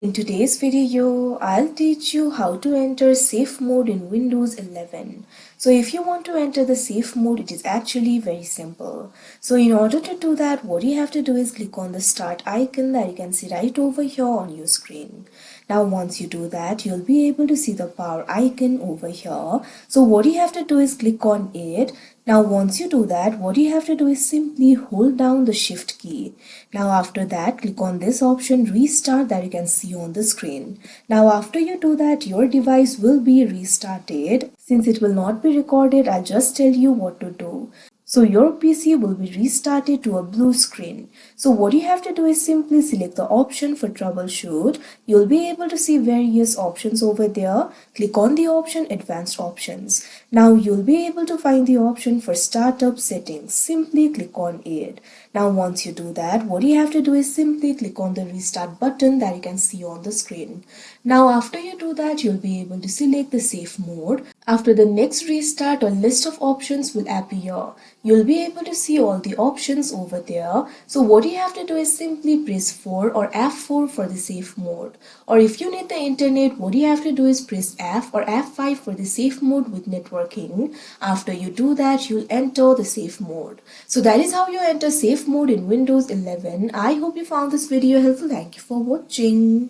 In today's video, I'll teach you how to enter safe mode in Windows 11. So if you want to enter the safe mode, it is actually very simple. So in order to do that, what you have to do is click on the start icon that you can see right over here on your screen. Now once you do that, you'll be able to see the power icon over here. So what you have to do is click on it. Now once you do that, what you have to do is simply hold down the shift key. Now after that, click on this option restart that you can see on the screen. Now after you do that, your device will be restarted. Since it will not be recorded, I'll just tell you what to do. So your PC will be restarted to a blue screen. So what you have to do is simply select the option for troubleshoot. You'll be able to see various options over there. Click on the option advanced options. Now you'll be able to find the option for startup settings. Simply click on it. Now once you do that, what you have to do is simply click on the restart button that you can see on the screen. Now after you do that, you'll be able to select the safe mode. After the next restart, a list of options will appear. You'll be able to see all the options over there. So what you have to do is simply press 4 or F4 for the safe mode. Or if you need the internet, what you have to do is press F or F5 for the safe mode with networking. After you do that, you'll enter the safe mode. So that is how you enter safe mode in Windows 11. I hope you found this video helpful. Thank you for watching.